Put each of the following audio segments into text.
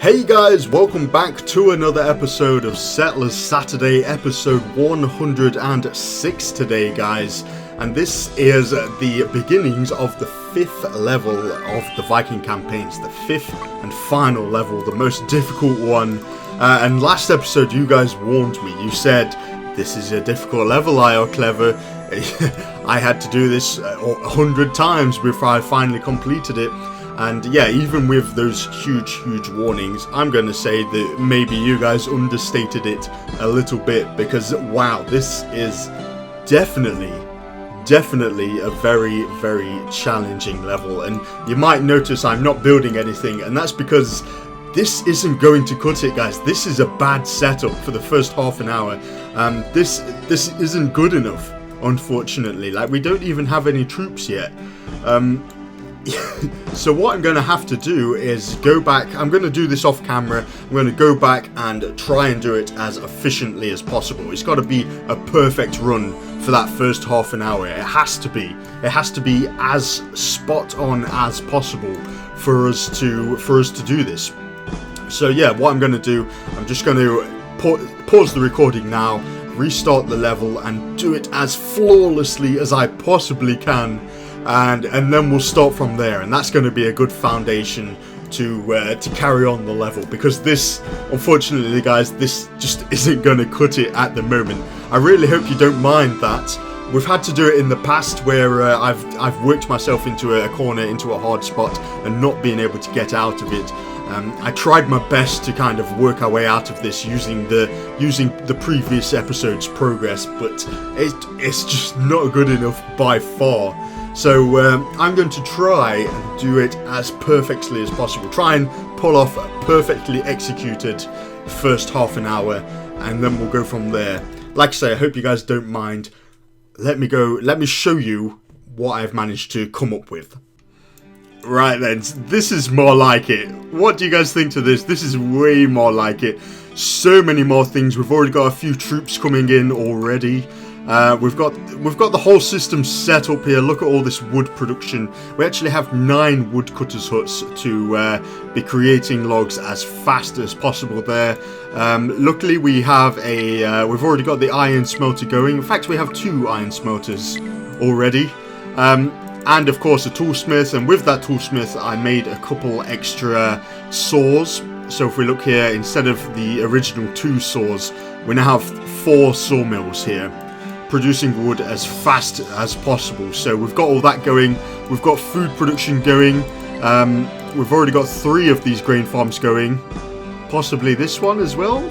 Hey guys, welcome back to another episode of Settlers Saturday, episode 106 today, guys. And this is the beginnings of the 5th level of the Viking campaigns, the 5th and final level, the most difficult one. And last episode you guys warned me, you said, this is a difficult level, IRClevor. I had to do this 100 times before I finally completed it. And yeah, even with those huge warnings, I'm going to say that maybe you guys understated it a little bit, because wow, this is definitely a very challenging level. And you might notice I'm not building anything, and that's because this isn't going to cut it, guys. This is a bad setup for the first half an hour. This isn't good enough, unfortunately. Like, we don't even have any troops yet. So what I'm going to have to do is go back. I'm going to do this off camera. I'm going to go back and try and do it as efficiently as possible. It's got to be a perfect run for that first half an hour. It has to be. It has to be as spot on as possible for us to do this. So yeah, what I'm going to do, I'm just going to pause the recording now, restart the level, and do it as flawlessly as I possibly can. And then we'll start from there, and that's going to be a good foundation to carry on the level, because this, unfortunately guys, this just isn't going to cut it at the moment. I really hope you don't mind that. We've had to do it in the past where I've worked myself into a corner, into a hard spot, and not being able to get out of it. I tried my best to kind of work our way out of this using the previous episode's progress, but it's just not good enough by far. So I'm going to try and do it as perfectly as possible. Try and pull off a perfectly executed first half an hour, and then we'll go from there. Like I say, I hope you guys don't mind. Let me show you what I've managed to come up with. Right then, this is more like it. What do you guys think to this? This is way more like it. So many more things. We've already got a few troops coming in already. We've got the whole system set up here. Look at all this wood production. We actually have 9 woodcutters huts to be creating logs as fast as possible there. Luckily we have we've already got the iron smelter going. In fact, we have 2 iron smelters already. And of course a toolsmith, and with that toolsmith I made a couple extra saws. So if we look here, instead of the original 2 saws, we now have 4 sawmills here, producing wood as fast as possible. So we've got all that going. We've got food production going. We've already got 3 of these grain farms going, possibly this one as well.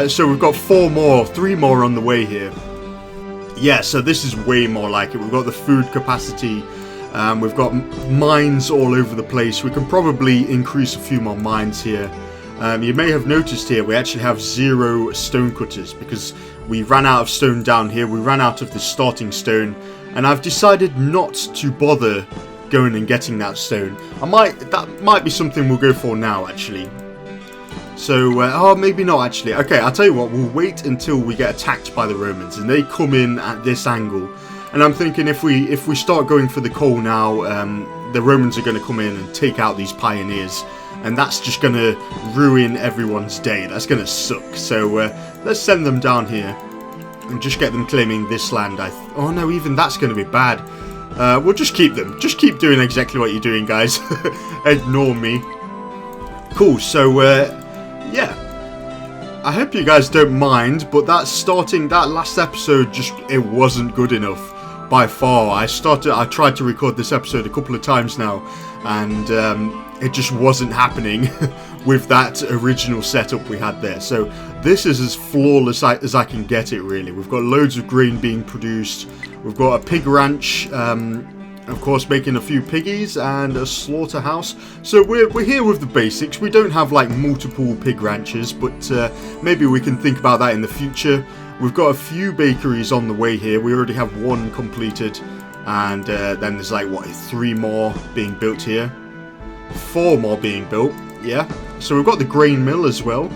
So we've got 3 more on the way here. Yeah, so this is way more like it. We've got the food capacity. We've got mines all over the place. We can probably increase a few more mines here. You may have noticed here we actually have 0 stone cutters because we ran out of stone down here. We ran out of the starting stone, and I've decided not to bother going and getting that stone. That might be something we'll go for now, actually. So, maybe not actually. Okay, I'll tell you what, we'll wait until we get attacked by the Romans and they come in at this angle. And I'm thinking if we start going for the coal now, the Romans are going to come in and take out these pioneers. And that's just going to ruin everyone's day. That's going to suck. So let's send them down here and just get them claiming this land. Oh no, even that's going to be bad. We'll just keep them. Just keep doing exactly what you're doing, guys. Ignore me. Cool, so yeah. I hope you guys don't mind, but that last episode, it wasn't good enough by far. I tried to record this episode a couple of times now, and it just wasn't happening with that original setup we had there. So this is as flawless as I can get it, really. We've got loads of grain being produced. We've got a pig ranch, of course, making a few piggies, and a slaughterhouse. So we're here with the basics. We don't have like multiple pig ranches, but maybe we can think about that in the future. We've got a few bakeries on the way here. We already have 1 completed, and then there's like 3 more being built here. 4 more being built, yeah. So we've got the grain mill as well.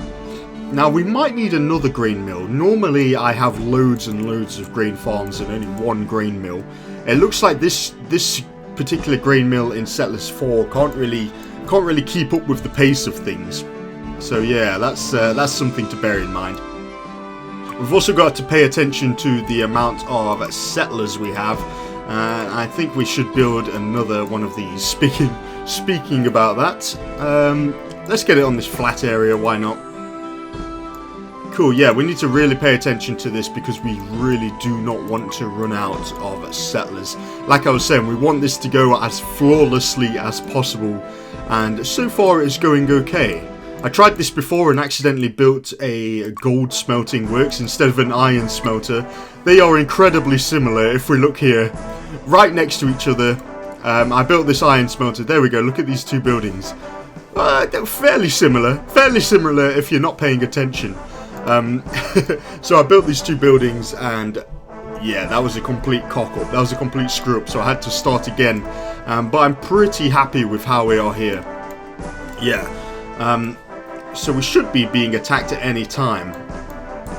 Now we might need another grain mill. Normally I have loads and loads of grain farms and only 1 grain mill. It looks like this particular grain mill in Settlers 4 can't really keep up with the pace of things. So yeah, that's something to bear in mind. We've also got to pay attention to the amount of settlers we have. I think we should build another one of these. Speaking about that, let's get it on this flat area, why not? Cool, yeah, we need to really pay attention to this because we really do not want to run out of settlers. Like I was saying, we want this to go as flawlessly as possible, and so far it's going okay. I tried this before and accidentally built a gold smelting works instead of an iron smelter. They are incredibly similar if we look here, right next to each other. I built this iron smelter. There we go, look at these two buildings. They're fairly similar if you're not paying attention. So I built these two buildings and yeah, that was a complete cock up, that was a complete screw up, so I had to start again. But I'm pretty happy with how we are here. Yeah. So we should be being attacked at any time.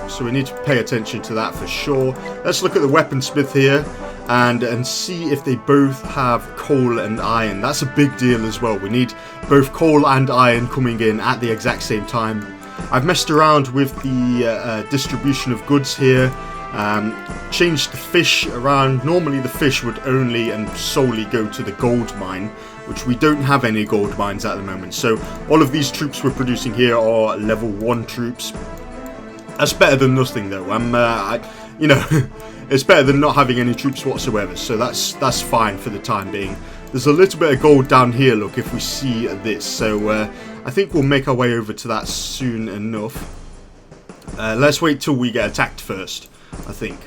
So we need to pay attention to that for sure. Let's look at the weaponsmith here and see if they both have coal and iron. That's a big deal as well. We need both coal and iron coming in at the exact same time. I've messed around with the distribution of goods here. Changed the fish around. Normally the fish would only and solely go to the gold mine, which we don't have any gold mines at the moment. So all of these troops we're producing here are level 1 troops. That's better than nothing though. You know, it's better than not having any troops whatsoever. So that's fine for the time being. There's a little bit of gold down here, look, if we see this. So I think we'll make our way over to that soon enough. Let's wait till we get attacked first, I think.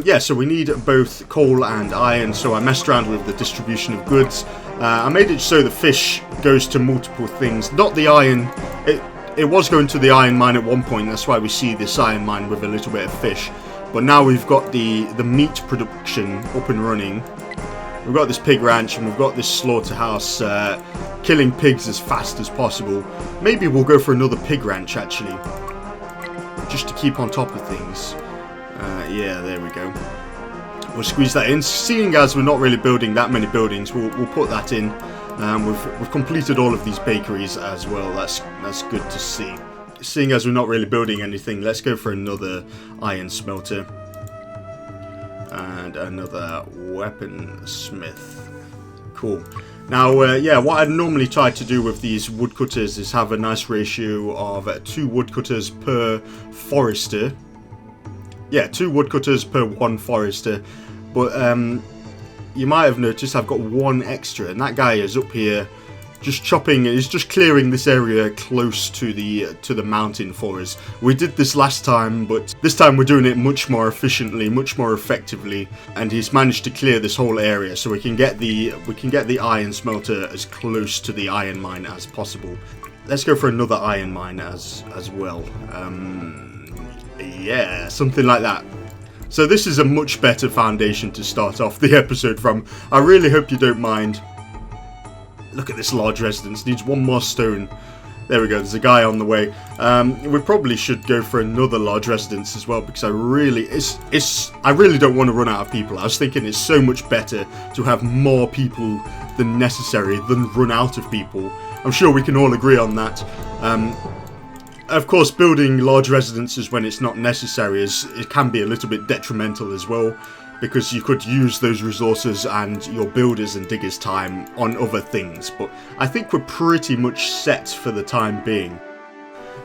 Yeah, so we need both coal and iron, so I messed around with the distribution of goods. I made it so the fish goes to multiple things, not the iron. It was going to the iron mine at one point, that's why we see this iron mine with a little bit of fish. But now we've got the meat production up and running. We've got this pig ranch and we've got this slaughterhouse, killing pigs as fast as possible. Maybe we'll go for another pig ranch actually, just to keep on top of things. Yeah, there we go. We'll squeeze that in. Seeing as we're not really building that many buildings, we'll put that in. We've completed all of these bakeries as well. That's good to see. Seeing as we're not really building anything, let's go for another iron smelter and another weaponsmith. Cool. Now, yeah, what I'd normally try to do with these woodcutters is have a nice ratio of 2 woodcutters per forester. Yeah, 2 woodcutters per 1 forester. But you might have noticed I've got 1 extra, and that guy is up here just chopping. He's just clearing this area close to the mountain for us. We did this last time, but this time we're doing it much more efficiently, much more effectively, and he's managed to clear this whole area so we can get the iron smelter as close to the iron mine as possible. Let's go for another iron mine as well. Yeah, something like that. So this is a much better foundation to start off the episode from. I really hope you don't mind. Look at this large residence. Needs 1 more stone. There we go. There's a guy on the way. We probably should go for another large residence as well, because I really don't want to run out of people. I was thinking it's so much better to have more people than necessary than run out of people. I'm sure we can all agree on that. Of course, building large residences when it's not necessary it can be a little bit detrimental as well, because you could use those resources and your builders and diggers' time on other things. But I think we're pretty much set for the time being.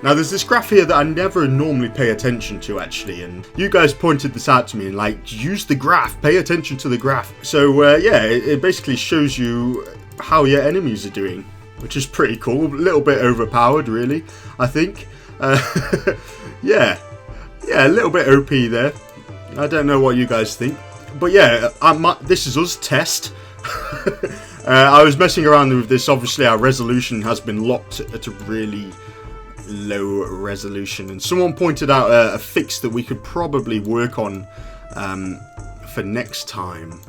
Now, there's this graph here that I never normally pay attention to, actually, and you guys pointed this out to me and like, use the graph, pay attention to the graph. So yeah, it basically shows you how your enemies are doing, which is pretty cool. A little bit overpowered, really, I think. Yeah, a little bit OP there. I don't know what you guys think, but yeah, this is us test. I was messing around with this. Obviously, our resolution has been locked at a really low resolution, and someone pointed out a fix that we could probably work on for next time.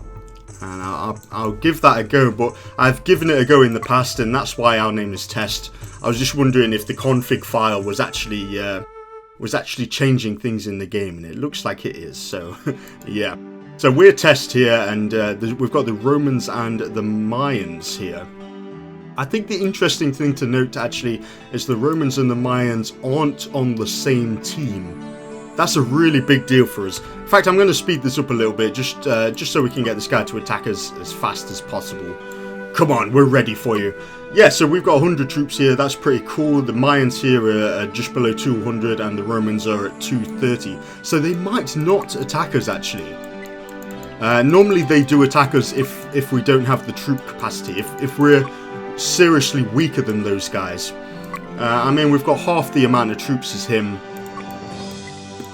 And I'll give that a go, but I've given it a go in the past, and that's why our name is Test. I was just wondering if the config file was actually changing things in the game, and it looks like it is. So yeah, so we're Test here, and we've got the Romans and the Mayans here. I think the interesting thing to note actually is the Romans and the Mayans aren't on the same team. That's a really big deal for us. In fact, I'm going to speed this up a little bit just so we can get this guy to attack us as fast as possible. Come on, we're ready for you. Yeah, so we've got 100 troops here. That's pretty cool. The Mayans here are just below 200 and the Romans are at 230. So they might not attack us actually. Normally they do attack us if we don't have the troop capacity. If we're seriously weaker than those guys. I mean, we've got half the amount of troops as him.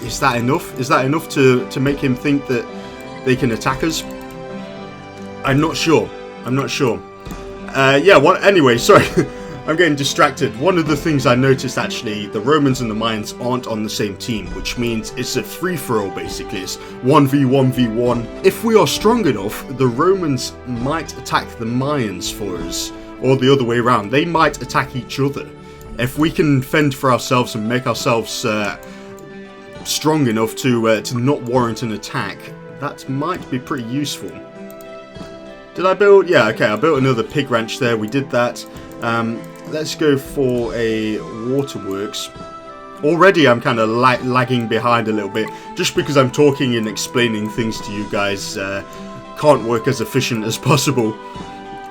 Is that enough? Is that enough to make him think that they can attack us? I'm not sure. I'm not sure. Yeah, anyway, sorry. I'm getting distracted. One of the things I noticed actually, the Romans and the Mayans aren't on the same team, which means it's a free-for-all basically. It's 1v1v1. If we are strong enough, the Romans might attack the Mayans for us, or the other way around. They might attack each other. If we can fend for ourselves and make ourselves strong enough to not warrant an attack, that might be pretty useful. Did I build? Yeah, okay, I built another pig ranch there. We did that. Let's go for a waterworks. Already I'm kind of lagging behind a little bit, just because I'm talking and explaining things to you guys. Can't work as efficient as possible.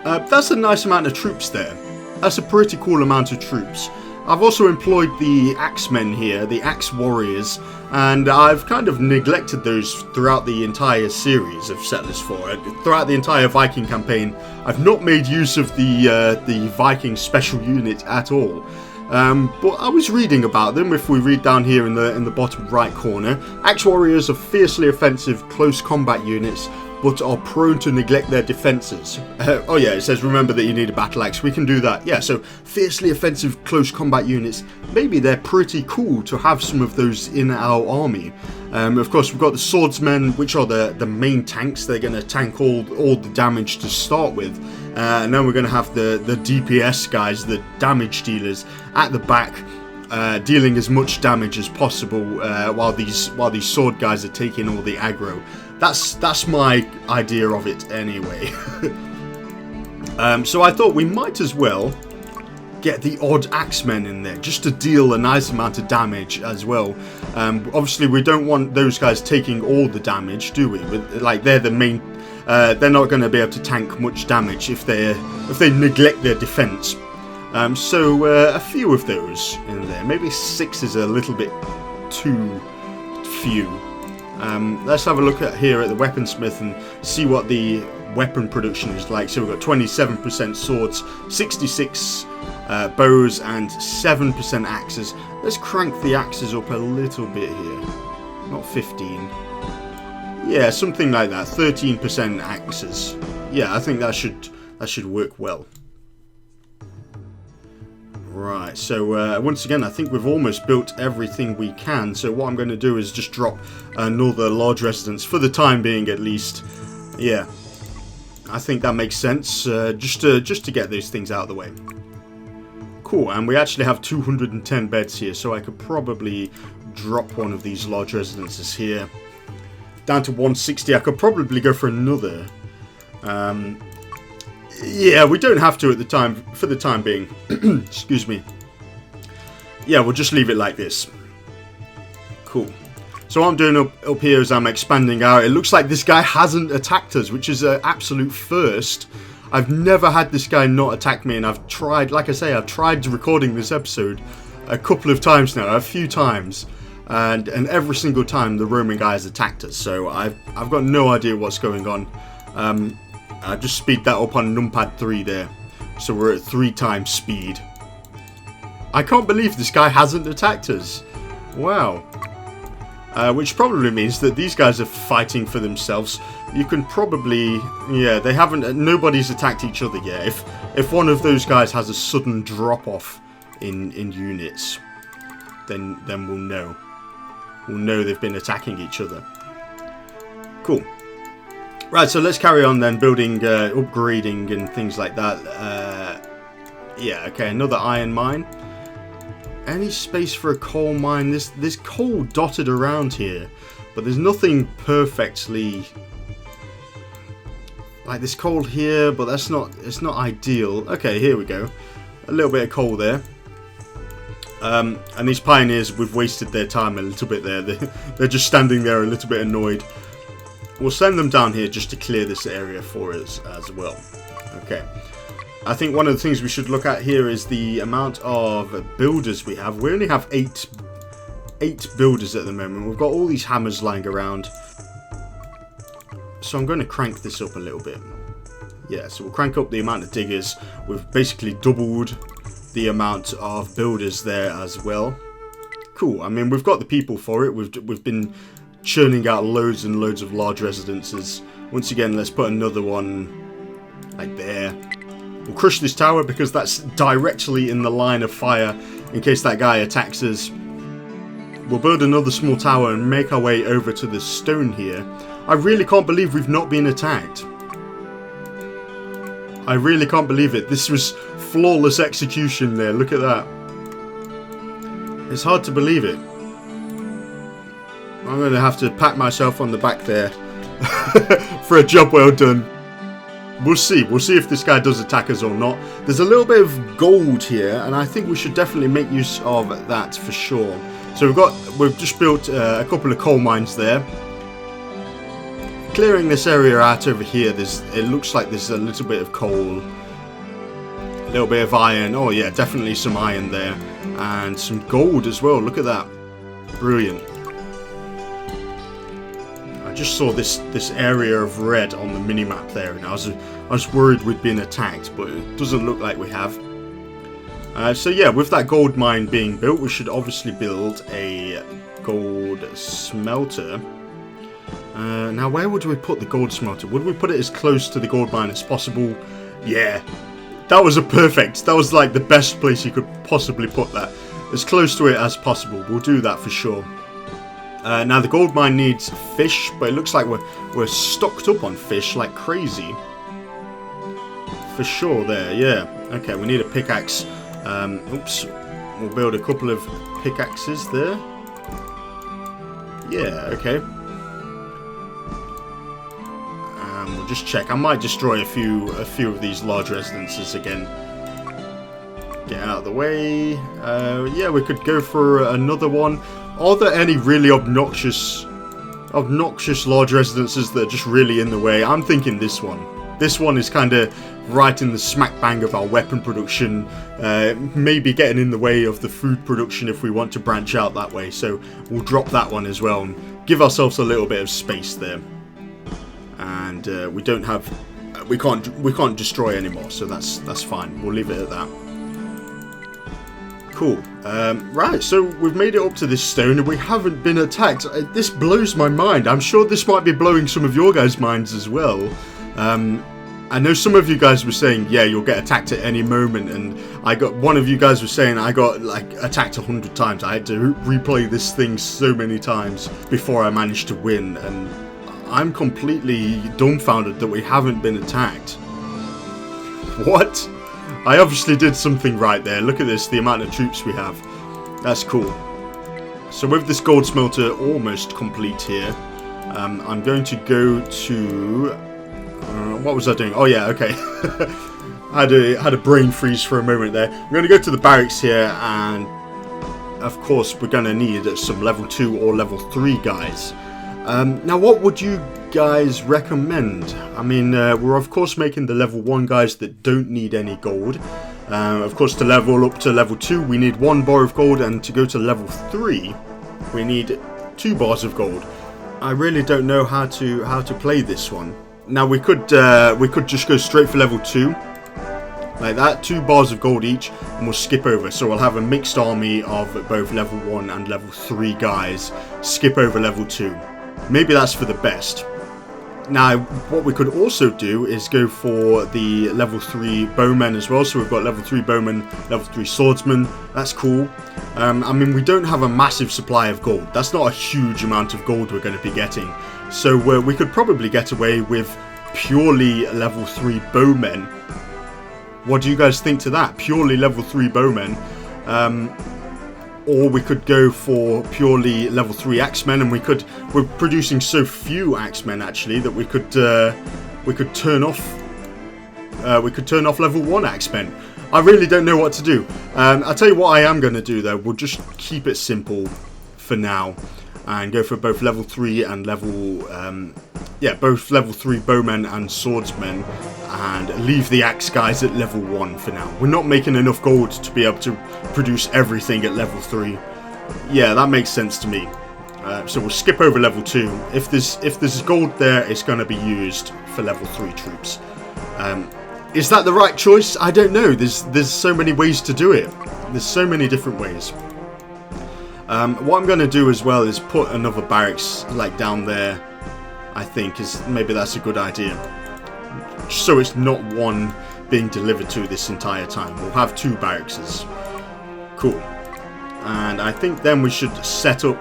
That's a nice amount of troops there. That's a pretty cool amount of troops. I've also employed the axemen here, the axe warriors, and I've kind of neglected those throughout the entire series of Settlers 4. Throughout the entire Viking campaign, I've not made use of the Viking special unit at all. But I was reading about them. If we read down here in the bottom right corner, axe warriors are fiercely offensive close combat units, but are prone to neglect their defences. Oh yeah, it says remember that you need a battle axe. We can do that. Yeah, so fiercely offensive close combat units. Maybe they're pretty cool to have some of those in our army. Of course, we've got the swordsmen, which are the main tanks. They're going to tank all the damage to start with. And then we're going to have the DPS guys, the damage dealers, at the back, dealing as much damage as possible while these sword guys are taking all the aggro. That's my idea of it anyway. So I thought we might as well get the odd axemen in there just to deal a nice amount of damage as well. Obviously we don't want those guys taking all the damage, do we? Like they're the main. They're not going to be able to tank much damage if they neglect their defense. So a few of those in there. Maybe 6 is a little bit too few. Let's have a look here at the weaponsmith and see what the weapon production is like. So we've got 27% swords, 66 bows, and 7% axes. Let's crank the axes up a little bit here. Not 15. Yeah, something like that. 13% axes. Yeah, I think that should work well. Right, so once again, I think we've almost built everything we can. So what I'm going to do is just drop another large residence for the time being, at least. Yeah, I think that makes sense. Just to get those things out of the way. Cool, and we actually have 210 beds here, so I could probably drop one of these large residences here down to 160. I could probably go for another. Yeah, we don't have to for the time being. Excuse me. Yeah, we'll just leave it like this. Cool. So what I'm doing up here is I'm expanding out. It looks like this guy hasn't attacked us, which is an absolute first. I've never had this guy not attack me, and I've tried, like I say, I've tried recording this episode a couple of times now, a few times, and every single time the Roman guy has attacked us. So I've got no idea what's going on. I've just speed that up on numpad 3 there. So we're at 3 times speed. I can't believe this guy hasn't attacked us. Wow. Which probably means that these guys are fighting for themselves. You can probably... Yeah, they haven't... Nobody's attacked each other yet. If one of those guys has a sudden drop-off in units, then we'll know. We'll know they've been attacking each other. Cool. Right, so let's carry on then, building, upgrading and things like that. Yeah, okay, another iron mine. Any space for a coal mine? There's coal dotted around here, but there's nothing perfectly Like, there's coal here, but it's not ideal. Okay, here we go. A little bit of coal there. And these pioneers, we've wasted their time a little bit there. They're just standing there a little bit annoyed. We'll send them down here just to clear this area for us as well. Okay. I think one of the things we should look at here is the amount of builders we have. We only have eight builders at the moment. We've got all these hammers lying around. So I'm going to crank this up a little bit. Yeah, so we'll crank up the amount of diggers. We've basically doubled the amount of builders there as well. Cool. I mean, we've got the people for it. We've been churning out loads and loads of large residences. Once again, let's put another one like there. We'll crush this tower because that's directly in the line of fire in case that guy attacks us. We'll build another small tower and make our way over to this stone here. I really can't believe we've not been attacked. I really can't believe it. This was flawless execution there. Look at that. It's hard to believe it. I'm going to have to pat myself on the back there for a job well done. We'll see. We'll see if this guy does attack us or not. There's a little bit of gold here, and I think we should definitely make use of that for sure. So we've just built a couple of coal mines there. Clearing this area out over here, it looks like there's a little bit of coal, a little bit of iron. Oh yeah, definitely some iron there, and some gold as well. Look at that, brilliant. I just saw this area of red on the mini-map there, and I was worried we'd been attacked, but it doesn't look like we have. So yeah, with that gold mine being built, we should obviously build a gold smelter. Now, where would we put the gold smelter? Would we put it as close to the gold mine as possible? Yeah, that was that was like the best place you could possibly put that. As close to it as possible. We'll do that for sure. Now, the gold mine needs fish, but it looks like we're stocked up on fish like crazy. For sure there, yeah. Okay, we need a pickaxe. Oops. We'll build a couple of pickaxes there. Yeah, okay. We'll just check. I might destroy a few of these large residences again. Get out of the way. Yeah, we could go for another one. Are there any really obnoxious large residences that are just really in the way? I'm thinking this one. This one is kind of right in the smack bang of our weapon production. Maybe getting in the way of the food production if we want to branch out that way. So we'll drop that one as well and give ourselves a little bit of space there. And we can't destroy anymore, so that's fine. We'll leave it at that. Cool. Right, so we've made it up to this stone and we haven't been attacked. This blows my mind. I'm sure this might be blowing some of your guys' minds as well. I know some of you guys were saying, yeah, you'll get attacked at any moment, and one of you guys was saying I got like attacked 100 times. I had to replay this thing so many times before I managed to win, and I'm completely dumbfounded that we haven't been attacked. What? I obviously did something right there. Look at this, the amount of troops we have. That's cool. So with this gold smelter almost complete here, I'm going to go to... what was I doing? Oh yeah, okay. I had a brain freeze for a moment there. I'm going to go to the barracks here, and of course we're going to need some level 2 or level 3 guys. Now, what would you guys recommend? I mean, we're of course making the level 1 guys that don't need any gold. Of course, to level up to level 2, we need 1 bar of gold, and to go to level 3, we need 2 bars of gold. I really don't know how to play this one. Now, we could just go straight for level 2, like that, 2 bars of gold each, and we'll skip over. So we'll have a mixed army of both level 1 and level 3 guys. Skip over level 2. Maybe that's for the best. Now, what we could also do is go for the level 3 bowmen as well. So we've got level 3 bowmen, level 3 swordsmen. That's cool. I mean, we don't have a massive supply of gold. That's not a huge amount of gold we're going to be getting. So we could probably get away with purely level 3 bowmen. What do you guys think to that? Purely level 3 bowmen. Or we could go for purely level 3 axemen, and we're producing so few axemen actually that we could we could turn off level 1 axe spent. I really don't know what to do. I'll tell you what I am going to do though. We'll just keep it simple for now and go for both level 3 and both level 3 bowmen and swordsmen, and leave the axe guys at level 1 for now. We're not making enough gold to be able to produce everything at level 3. Yeah, that makes sense to me. So we'll skip over level 2. If there's gold there, it's going to be used for level 3 troops. Is that the right choice? I don't know. There's so many ways to do it. There's so many different ways. What I'm going to do as well is put another barracks like down there. I think maybe that's a good idea. So it's not one being delivered to this entire time. We'll have 2 barracks. Cool. And I think then we should set up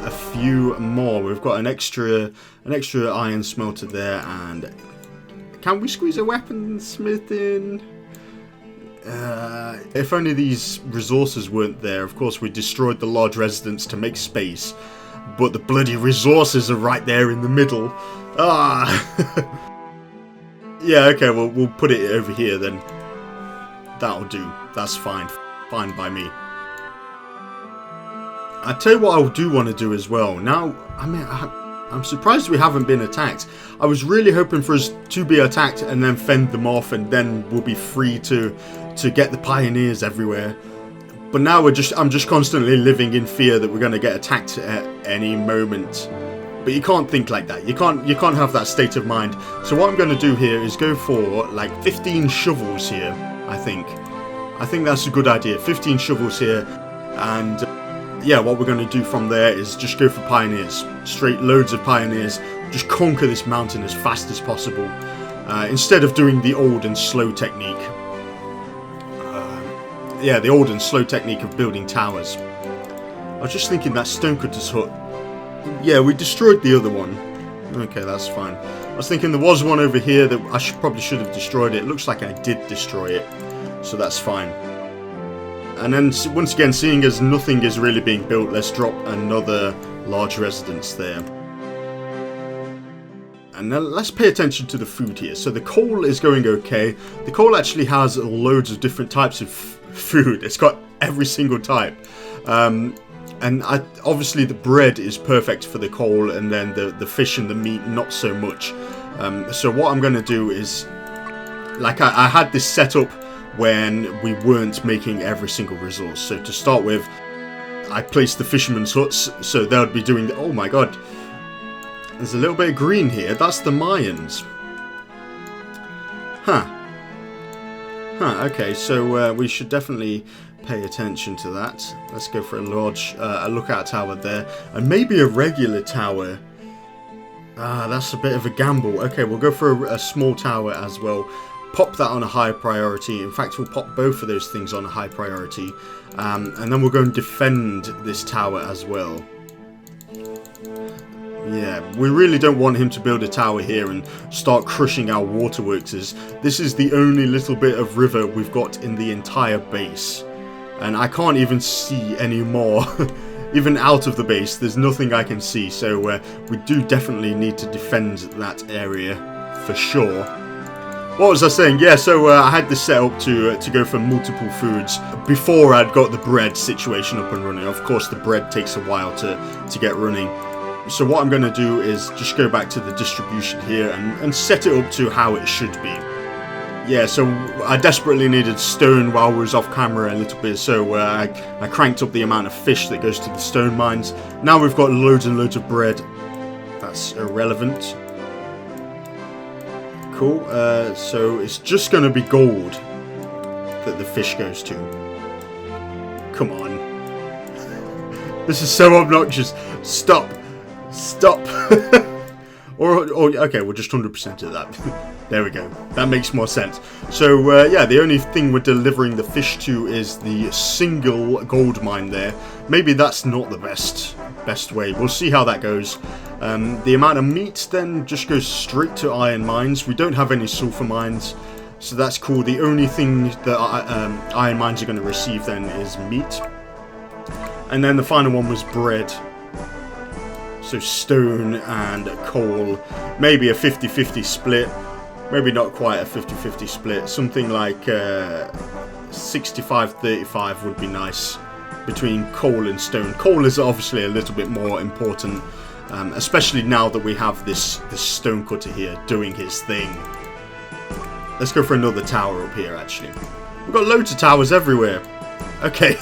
a few more. We've got an extra iron smelter there, and can we squeeze a weaponsmith in? If only these resources weren't there. Of course, we destroyed the large residence to make space, but the bloody resources are right there in the middle. Yeah, okay, well, we'll put it over here then. That'll do. That's fine. Fine by me. I tell you what I do want to do as well. Now, I mean, I'm surprised we haven't been attacked. I was really hoping for us to be attacked and then fend them off, and then we'll be free to get the pioneers everywhere. But now I'm just constantly living in fear that we're going to get attacked at any moment. But you can't think like that. You can't have that state of mind. So what I'm going to do here is go for like 15 shovels here. I think that's a good idea. 15 shovels here, and yeah, what we're going to do from there is just go for pioneers. Straight loads of pioneers. Just conquer this mountain as fast as possible. Instead of doing the old and slow technique. Yeah, the old and slow technique of building towers. I was just thinking that Stonecutter's hut. Yeah, we destroyed the other one. Okay, that's fine. I was thinking there was one over here that I probably should have destroyed it. It looks like I did destroy it. So that's fine. And then, once again, seeing as nothing is really being built, let's drop another large residence there. And then let's pay attention to the food here. So the coal is going okay. The coal actually has loads of different types of food. It's got every single type. And obviously the bread is perfect for the coal, and then the fish and the meat not so much. So what I'm going to do is, like I had this set up when we weren't making every single resource. So to start with, I placed the fishermen's huts, so they would be doing the, oh my god, there's a little bit of green here. That's the Mayans. Okay, so we should definitely pay attention to that. Let's go for a large lookout tower there, and maybe a regular tower. That's a bit of a gamble. Okay, we'll go for a small tower as well. Pop that on a high priority. In fact, we'll pop both of those things on a high priority, and then we'll go and defend this tower as well. Yeah, we really don't want him to build a tower here and start crushing our waterworks. This is the only little bit of river we've got in the entire base, and I can't even see any more. Even out of the base, there's nothing I can see, so we do definitely need to defend that area for sure. What was I saying? Yeah, so I had this set up to go for multiple foods before I'd got the bread situation up and running. Of course, the bread takes a while to get running. So what I'm going to do is just go back to the distribution here and set it up to how it should be. Yeah, so I desperately needed stone while we was off camera a little bit, so I cranked up the amount of fish that goes to the stone mines. Now we've got loads and loads of bread. That's irrelevant. Cool, so it's just going to be gold that the fish goes to. Come on. This is so obnoxious. Stop. Stop. or okay, we'll just 100% of that. There we go. That makes more sense. So yeah, the only thing we're delivering the fish to is the single gold mine there. Maybe that's not the best way. We'll see how that goes. The amount of meat then just goes straight to iron mines. We don't have any sulfur mines, so that's cool. The only thing that iron mines are going to receive then is meat. And then the final one was bread. So stone and coal, maybe a 50-50 split. maybe not quite a 50-50 split. Something like 65-35 would be nice between coal and stone. Coal is obviously a little bit more important, especially now that we have this stone cutter here doing his thing. Let's go for another tower up here, actually. We've got loads of towers everywhere. Okay.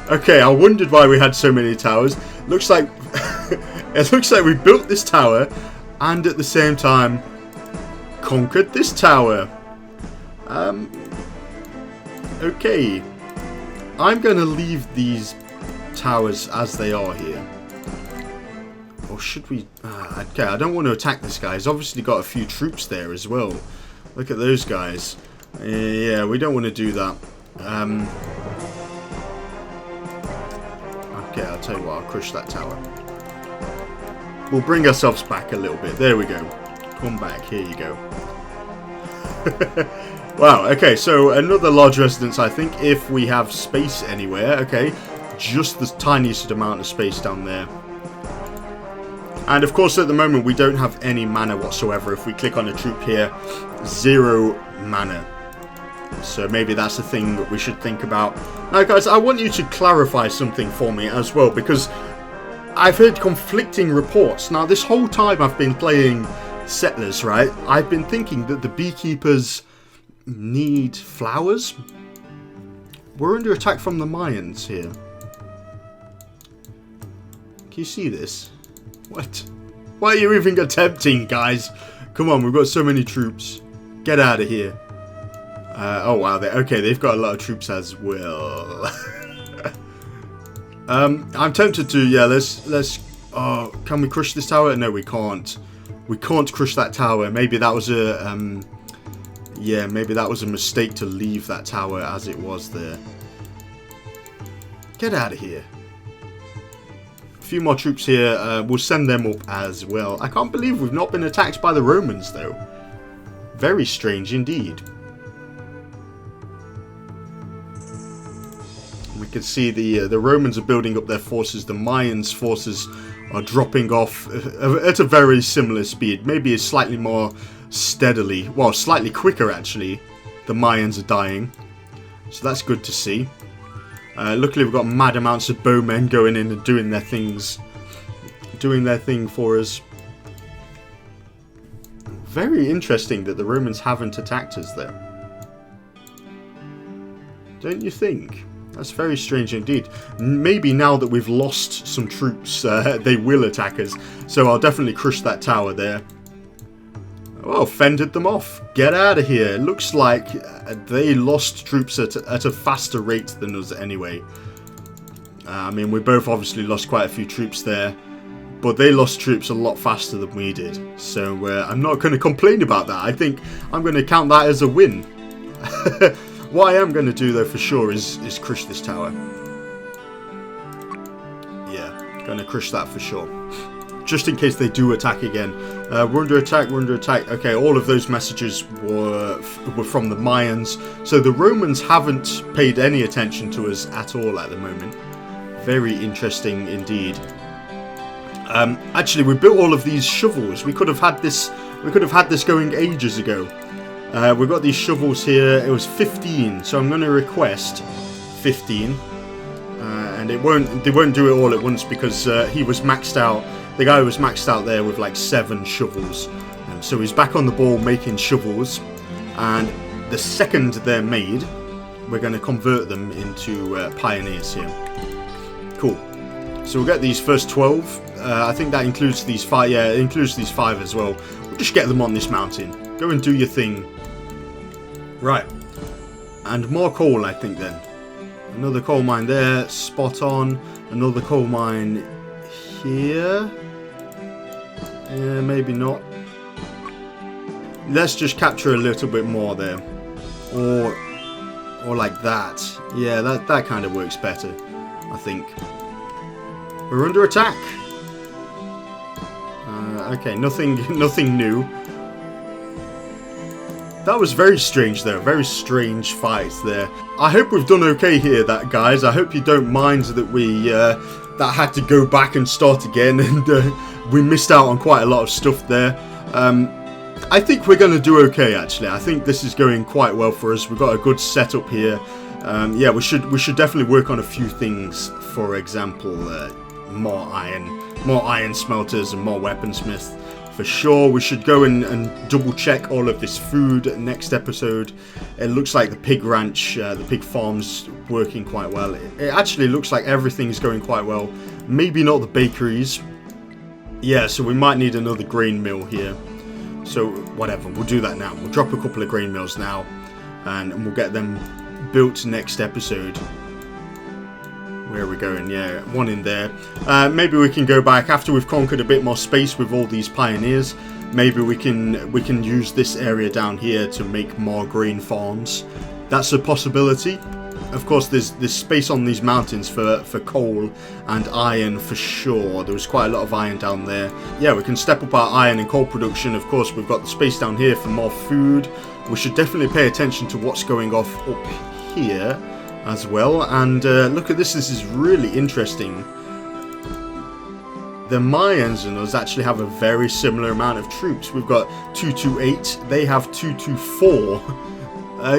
Okay, I wondered why we had so many towers. Looks like it looks like we built this tower and at the same time conquered this tower. Okay. I'm going to leave these towers as they are here. Or should we... okay, I don't want to attack this guy. He's obviously got a few troops there as well. Look at those guys. Yeah, we don't want to do that. Okay, I'll tell you what. I'll crush that tower. We'll bring ourselves back a little bit. There we go. Come back. Here you go. Wow, okay, so another large residence, I think, if we have space anywhere. Okay, just the tiniest amount of space down there. And of course, at the moment, we don't have any mana whatsoever. If we click on a troop here, 0 mana. So maybe that's a thing that we should think about. Now, guys, I want you to clarify something for me as well, because I've heard conflicting reports. Now, this whole time I've been playing Settlers, right? I've been thinking that the beekeepers need flowers. We're under attack from the Mayans here. Can you see this? What? Why are you even attempting, guys? Come on, we've got so many troops. Get out of here. Oh wow, okay, they've got a lot of troops as well. I'm tempted to, yeah, let's oh, can we crush this tower? No, we can't. We can't crush that tower. Maybe that was a yeah, maybe that was a mistake to leave that tower as it was there. Get out of here. A few more troops here. We'll send them up as well. I can't believe we've not been attacked by the Romans, though. Very strange indeed. We can see the Romans are building up their forces. The Mayans' forces are dropping off at a very similar speed. Maybe a slightly more steadily, well, slightly quicker actually. The Mayans are dying, so that's good to see. Luckily, we've got mad amounts of bowmen going in and doing their things, doing their thing for us. Very interesting that the Romans haven't attacked us there. Don't you think? That's very strange indeed. Maybe now that we've lost some troops, they will attack us. So I'll definitely crush that tower there. Oh, fended them off. Get out of here. It looks like they lost troops at a faster rate than us anyway. I mean, we both obviously lost quite a few troops there. But they lost troops a lot faster than we did. So I'm not going to complain about that. I think I'm going to count that as a win. What I am going to do, though, for sure, is crush this tower. Yeah, going to crush that for sure. Just in case they do attack again. We're under attack, we're under attack. Okay, all of those messages were from the Mayans. So the Romans haven't paid any attention to us at all at the moment. Very interesting indeed. Actually, we built all of these shovels. We could have had this going ages ago. We've got these shovels here. It was 15, so I'm going to request 15. And they won't do it all at once because he was maxed out. The guy was maxed out there with like 7 shovels. So he's back on the ball making shovels. And the second they're made, we're going to convert them into pioneers here. Cool. So we'll get these first 12. I think that includes these 5. Yeah, it includes these 5 as well. We'll just get them on this mountain. Go and do your thing. Right. And more coal, I think, then. Another coal mine there. Spot on. Another coal mine here. Yeah, maybe not. Let's just capture a little bit more there. Or like that. Yeah, that kind of works better, I think. We're under attack. Okay, nothing new. That was very strange though, very strange fight there. I hope we've done okay here, guys. I hope you don't mind that we that had to go back and start again, and we missed out on quite a lot of stuff there. I think we're going to do okay, actually. I think this is going quite well for us. We've got a good setup here. Yeah, we should definitely work on a few things. For example, more iron smelters and more weaponsmiths. For sure, we should go and double check all of this food next episode. It looks like the pig ranch, the pig farm's working quite well. It actually looks like everything's going quite well. Maybe not the bakeries. Yeah, so we might need another grain mill here. So whatever, we'll do that now. We'll drop a couple of grain mills now, and we'll get them built next episode. Where are we going? Yeah, one in there. Maybe we can go back after we've conquered a bit more space with all these pioneers. Maybe we can use this area down here to make more grain farms. That's a possibility. Of course, there's space on these mountains for coal and iron for sure. There was quite a lot of iron down there. Yeah, we can step up our iron and coal production. Of course, we've got the space down here for more food. We should definitely pay attention to what's going off up here as well. And look at this. This is really interesting. The Mayans and us actually have a very similar amount of troops. We've got 228. They have 224.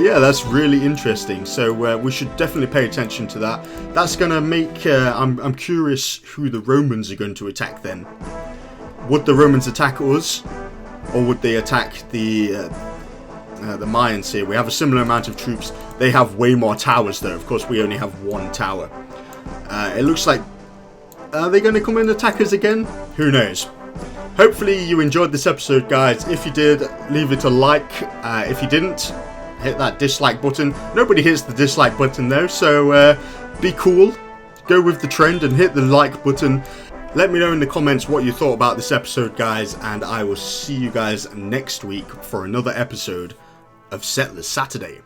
Yeah, that's really interesting. So we should definitely pay attention to that. That's going to make... I'm curious who the Romans are going to attack then. Would the Romans attack us? Or would they attack the Mayans here? We have a similar amount of troops. They have way more towers though. Of course, we only have one tower. It looks like... Are they going to come and attack us again? Who knows? Hopefully you enjoyed this episode, guys. If you did, leave it a like. If you didn't, hit that dislike button. Nobody hits the dislike button though, so be cool. Go with the trend and hit the like button. Let me know in the comments what you thought about this episode, guys, and I will see you guys next week for another episode of Settlers Saturday.